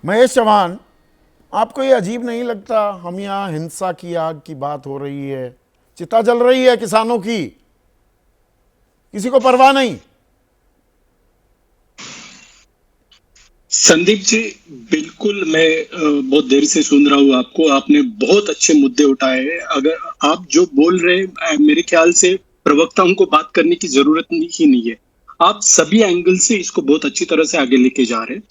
महेश चौहान, आपको ये अजीब नहीं लगता हम यहाँ हिंसा की आग की बात हो रही है, चिता जल रही है किसानों की, किसी को परवाह नहीं। संदीप जी, बिल्कुल मैं बहुत देर से सुन रहा हूँ आपको। आपने बहुत अच्छे मुद्दे उठाए हैं। अगर आप जो बोल रहे हैं, मेरे ख्याल से प्रवक्ताओं को बात करने की जरूरत ही नहीं है। आप सभी एंगल से इसको बहुत अच्छी तरह से आगे लेके जा रहे हैं।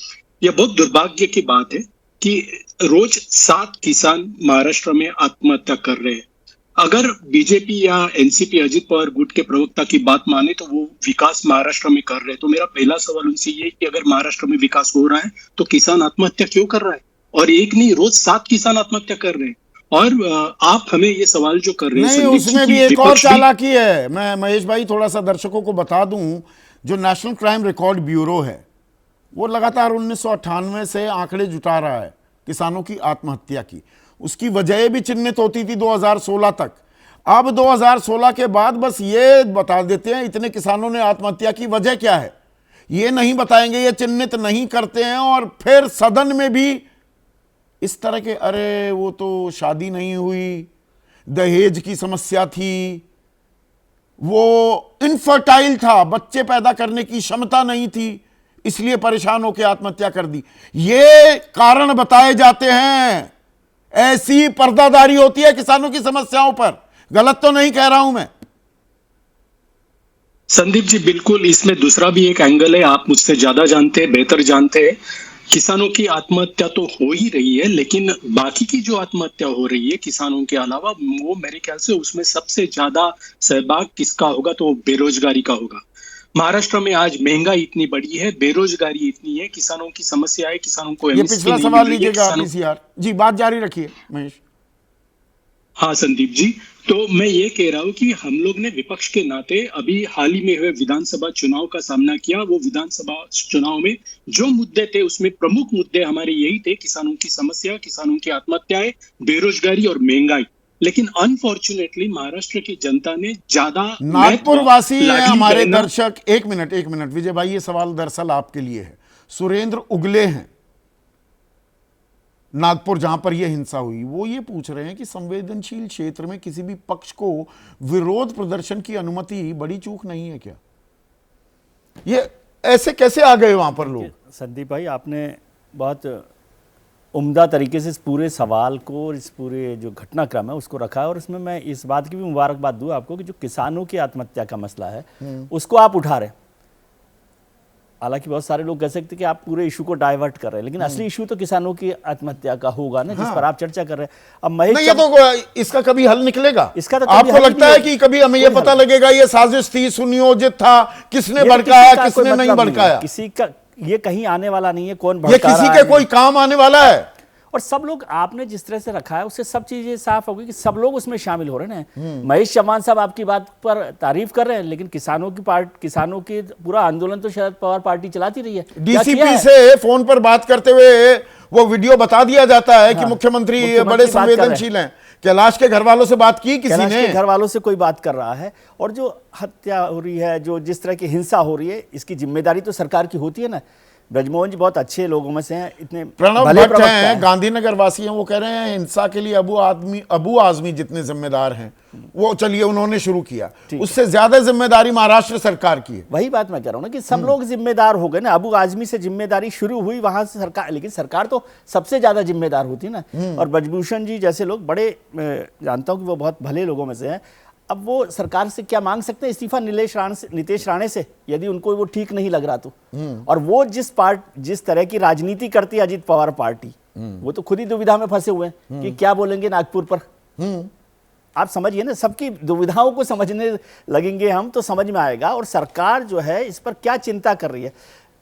यह बहुत दुर्भाग्य की बात है कि रोज 7 किसान महाराष्ट्र में आत्महत्या कर रहे हैं। अगर बीजेपी या एनसीपी अजित पवार गुट के प्रवक्ता की बात माने तो वो विकास महाराष्ट्र में कर रहे हैं। तो मेरा पहला सवाल उनसे ये है कि अगर महाराष्ट्र में विकास हो रहा है तो किसान आत्महत्या क्यों कर रहा है? और एक नहीं, रोज 7 किसान आत्महत्या कर रहे हैं। और आप हमें ये सवाल जो कर रहे हैं नहीं, संदीप जी उसमें भी की एक और विपक्ष भी। चालाकी है। मैं महेश भाई थोड़ा सा दर्शकों को बता दूं, जो नेशनल क्राइम रिकॉर्ड ब्यूरो है वो लगातार 1998 से आंकड़े जुटा रहा है किसानों की आत्महत्या की। उसकी वजह भी चिन्हित होती थी 2016 तक। अब 2016 के बाद बस ये बता देते हैं इतने किसानों ने आत्महत्या की, वजह क्या है ये नहीं बताएंगे, ये चिन्हित नहीं करते हैं। और फिर सदन में भी इस तरह के, अरे वो तो शादी नहीं हुई, दहेज की समस्या थी, वो इनफर्टाइल था, बच्चे पैदा करने की क्षमता नहीं थी, इसलिए परेशान होकर आत्महत्या कर दी, ये कारण बताए जाते हैं। ऐसी पर्दादारी होती है किसानों की समस्याओं पर। गलत तो नहीं कह रहा हूं मैं। संदीप जी, बिल्कुल इसमें दूसरा भी एक एंगल है। आप मुझसे ज्यादा जानते हैं, बेहतर जानते हैं। किसानों की आत्महत्या तो हो ही रही है, लेकिन बाकी की जो आत्महत्या हो रही है किसानों के अलावा, वो मेरे ख्याल से उसमें सबसे ज्यादा सहभाग किसका होगा? तो बेरोजगारी का होगा। महाराष्ट्र में आज महंगाई इतनी बढ़ी है, बेरोजगारी इतनी है, किसानों की समस्या है, किसानों को ये एमएसपी पिछला नहीं सवाल मिल रही है। लीजिएगा पीसीआर जी, बात जारी रखिए महेश। हाँ संदीप जी, तो मैं ये कह रहा हूँ कि हम लोग ने विपक्ष के नाते अभी हाल ही में हुए विधानसभा चुनाव का सामना किया। वो विधानसभा चुनाव में जो मुद्दे थे उसमें प्रमुख मुद्दे हमारे यही थे: किसानों की समस्या, किसानों की आत्महत्याएं, बेरोजगारी और महंगाई। लेकिन अनफॉर्चुनेटली महाराष्ट्र की जनता ने ज्यादा नागपुर वासी हैं लाडली हमारे बहना। दर्शक। एक मिनट विजय भाई, ये सवाल दरअसल आपके लिए है। सुरेंद्र उगले हैं नागपुर, जहां पर यह हिंसा हुई, वो ये पूछ रहे हैं कि संवेदनशील क्षेत्र में किसी भी पक्ष को विरोध प्रदर्शन की अनुमति बड़ी चूक नहीं है क्या? ये ऐसे कैसे आ गए वहां पर लोग? संदीप भाई, आपने बहुत उम्दा तरीके से इस पूरे सवाल को, इस पूरे जो घटनाक्रम है उसको रखा है। और इसमें मैं इस बात की भी मुबारकबाद दूं आपको कि जो किसानों की आत्महत्या का मसला है उसको आप उठा रहे हैं। हालांकि बहुत सारे लोग कह सकते हैं कि आप पूरे इशू को डाइवर्ट कर रहे हैं, लेकिन असली इशू तो किसानों की आत्महत्या का होगा ना, जिस पर आप चर्चा कर रहे हैं। अब महेश, नहीं, ये तो इसका कभी हल निकलेगा? इसका तो आपको लगता है कि कभी हमें ये पता लगेगा ये साजिश थी, सुनियोजित था, किसने भड़काया, किसने नहीं भड़काया? किसी का ये कहीं आने वाला नहीं है, कौन ये भड़का किसी रहा के है। कोई काम आने वाला है? और सब लोग, आपने जिस तरह से रखा है उससे सब चीजें साफ हो गई कि सब लोग उसमें शामिल हो रहे हैं। महेश चौहान साहब आपकी बात पर तारीफ कर रहे हैं, लेकिन किसानों की पूरा आंदोलन तो शरद पवार पार्टी चलाती रही है। डीसीपी से फोन पर बात करते हुए वो वीडियो बता दिया जाता है कि मुख्यमंत्री बड़े संवेदनशील हैं। कैलाश के घर वालों से बात की किसी ने? कैलाश के घर वालों से कोई बात कर रहा है। और जो हत्या हो रही है, जो जिस तरह की हिंसा हो रही है, इसकी जिम्मेदारी तो सरकार की होती है ना। ब्रजमोहन जी बहुत अच्छे लोगों में से हैं, इतने प्रणव भले भट्ट प्रवक्ता हैं, गांधीनगर वासी हैं, वो कह रहे हैं हिंसा के लिए अबू आजमी जितने जिम्मेदार हैं, वो चलिए उन्होंने शुरू किया, उससे ज्यादा जिम्मेदारी महाराष्ट्र सरकार की है। वही बात मैं कह रहा हूं ना कि सब लोग जिम्मेदार हो गए ना। अबू आजमी से जिम्मेदारी शुरू हुई, वहां से सरकार, लेकिन सरकार तो सबसे ज्यादा जिम्मेदार होती है ना। और ब्रजभूषण जी जैसे लोग, बड़े जानता हूं कि वो बहुत भले लोगों में से हैं। अब वो सरकार से क्या मांग सकते हैं? इस्तीफा नीतीश राणे से, यदि उनको वो ठीक नहीं लग रहा तो। और वो जिस तरह की राजनीति करती है अजित पवार पार्टी, वो तो खुद ही दुविधा में फंसे हुए हैं कि क्या बोलेंगे नागपुर पर। आप समझिए ना, सबकी दुविधाओं को समझने लगेंगे हम तो समझ में आएगा। और सरकार जो है इस पर क्या चिंता कर रही है?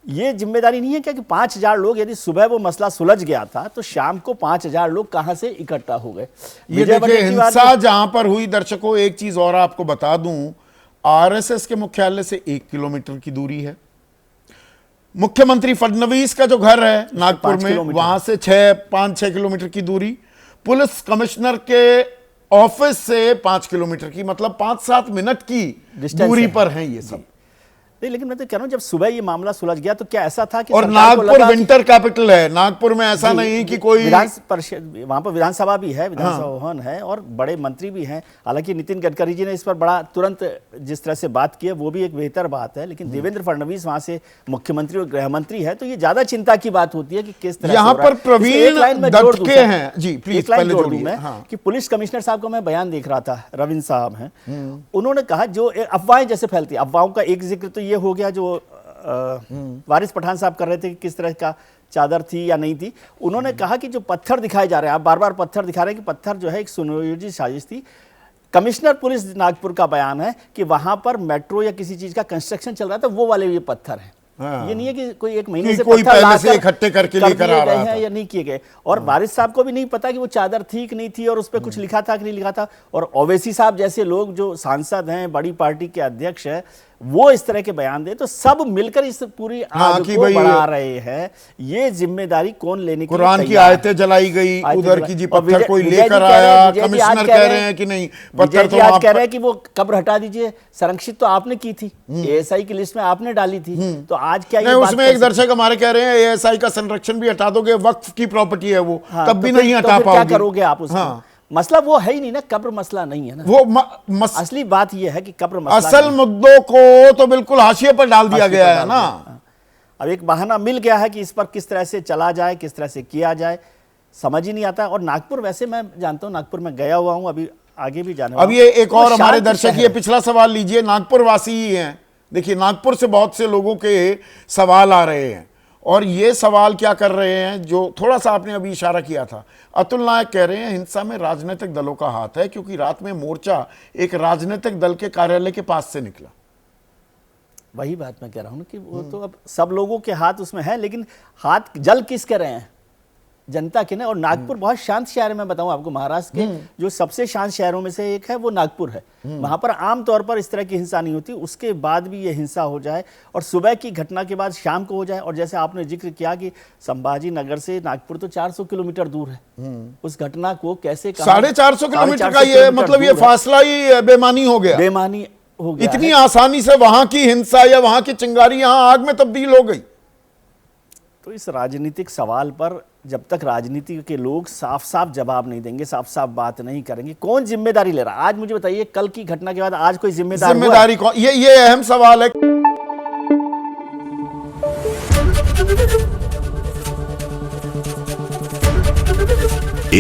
ये जिम्मेदारी नहीं है क्या कि 5000 लोग, यदि सुबह वो मसला सुलझ गया था तो शाम को 5000 लोग कहां से इकट्ठा हो गए? ये देखिए, हिंसा जहां पर हुई, दर्शकों एक चीज और आपको बता दूं, आरएसएस के मुख्यालय से 1 किलोमीटर की दूरी है। मुख्यमंत्री फडणवीस का जो घर है नागपुर में, वहां से 5-6 किलोमीटर की दूरी। पुलिस कमिश्नर के ऑफिस से 5 किलोमीटर की, मतलब 5-7 मिनट की दूरी पर है ये सब। नहीं, लेकिन मैं तो कह रहा हूँ जब सुबह ये मामला सुलझ गया तो क्या ऐसा था कि और सरकार को नागपुर लगा कि- विंटर कैपिटल है, नागपुर में ऐसा नहीं कि कोई विधान परिषद, वहां पर विधानसभा भी है, विधानसभा भवन है और बड़े मंत्री भी हैं। हालांकि नितिन गडकरी जी ने इस पर बड़ा तुरंत जिस तरह से बात की है वो भी एक बेहतर बात है, लेकिन देवेंद्र फडणवीस वहां से मुख्यमंत्री और गृह मंत्री है, तो ये ज्यादा चिंता की बात होती है कि किस तरह यहाँ से हो रहा पर है। प्रवीण इसमें एक लाइन मैं जोड़ दूं दत्त के सर, हैं जी, प्लीज एक लाइन पहले जोड़ दूं जोड़िए। मैं हाँ। कि पुलिस कमिश्नर साहब को मैं बयान देख रहा था, रविंद्र साहब हैं, उन्होंने कहा जो अफवाहें जैसे फैलती है, अफवाहों का एक जिक्र तो ये हो गया जो वारिस पठान साहब कर रहे थे कि किस तरह का चादर थी या नहीं थी। उन्होंने कहा कि जो पत्थर दिखाए जा रहे हैं, आप बार बार पत्थर दिखा रहे हैं कि पत्थर जो है एक सुनियोजित साजिश थी। कमिश्नर पुलिस नागपुर का बयान है कि वहां पर मेट्रो या किसी चीज का कंस्ट्रक्शन चल रहा था, वो वाले ये पत्थर हैं। हाँ। ये नहीं है कि कोई एक महीने कि से कोई पत्थर पहले लाकर से इकट्ठे करके कर लेकर दिए आ गए रहा हैं था। या नहीं किए गए। और वारिस साहब को भी नहीं पता कि वो चादर थी कि नहीं थी और उस पर कुछ लिखा था कि नहीं लिखा था। और ओवैसी साहब जैसे लोग जो सांसद हैं, बड़ी पार्टी के अध्यक्ष हैं, वो इस तरह के बयान दे तो सब मिलकर इस पूरी आग कि को भाई बढ़ा रहे हैं। ये जिम्मेदारी कौन लेने के लिए कुरान की तैयार है? आयतें जलाई गई, आयतें उधर जलाई। की जी और पत्थर कोई विजय जी लेकर कह रहे हैं, आया, विजय जी आज कमिश्नर कह रहे हैं कि नहीं पत्थर विजय तो जी आज आप कह रहे हैं कि वो कब्र हटा दीजिए, संरक्षित तो आपने की थी, एएसआई की लिस्ट में आपने डाली थी, तो आज क्या नहीं, ये बात उसमें कर एक दर्शक हमारे कह रहे हैं एएसआई का संरक्षण भी हटा दोगे, वक्फ की प्रॉपर्टी है वो, हाँ, तब भी तो नहीं फिर- हटा तो फिर पाओगे। क्या करोगे आप उसमें? हाँ। मसला वो है ही नहीं ना, कब्र मसला नहीं है ना। वो असली बात ये है कि कब्र मसला असल नहीं है। मुद्दों को तो बिल्कुल हाशिए पर डाल दिया हाशिए गया पर है डाल ना। दिया। हाँ। अब एक बहाना मिल गया है कि इस पर किस तरह से चला जाए, किस तरह से किया जाए, समझ ही नहीं आता। और नागपुर वैसे मैं जानता हूँ, नागपुर में गया हुआ हूँ, अभी आगे भी जाने अब वाला ये हूं। एक वो और हमारे शांत दर्शक शहर ये है। पिछला सवाल लीजिए, नागपुर वासी ही हैं। देखिए नागपुर से बहुत से लोगों के सवाल आ रहे हैं और ये सवाल क्या कर रहे हैं, जो थोड़ा सा आपने अभी इशारा किया था। अतुल नायक कह रहे हैं हिंसा में राजनीतिक दलों का हाथ है, क्योंकि रात में मोर्चा एक राजनीतिक दल के कार्यालय के पास से निकला। वही बात मैं कह रहा हूँ कि वो तो अब सब लोगों के हाथ उसमें है, लेकिन हाथ जल किसके रहे हैं? जनता के ना। और नागपुर बहुत शांत शहर है, मैं बताऊं आपको, महाराष्ट्र के जो सबसे शांत शहरों में से एक है वो नागपुर है। वहां पर आमतौर पर इस तरह की हिंसा नहीं होती, उसके बाद भी ये हिंसा हो जाए और सुबह की घटना के बाद शाम को हो जाए। और जैसे आपने जिक्र किया कि संभाजी नगर से नागपुर तो 400 किलोमीटर दूर है, उस घटना को कैसे 450 किलोमीटर का 450 ये किलोमीटर मतलब ये दूर है। फासला ही बेमानी हो गया। बेमानी हो गया इतनी है। आसानी से वहां की हिंसा या वहां की चिंगारी यहां आग में तब्दील हो गई। तो इस राजनीतिक सवाल पर जब तक राजनीति के लोग साफ साफ जवाब नहीं देंगे, साफ साफ बात नहीं करेंगे, कौन जिम्मेदारी ले रहा है? आज मुझे बताइए, कल की घटना के बाद आज कोई जिम्मेदारी कौन? ये अहम सवाल है।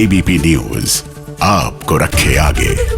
एबीपी न्यूज आपको रखे आगे।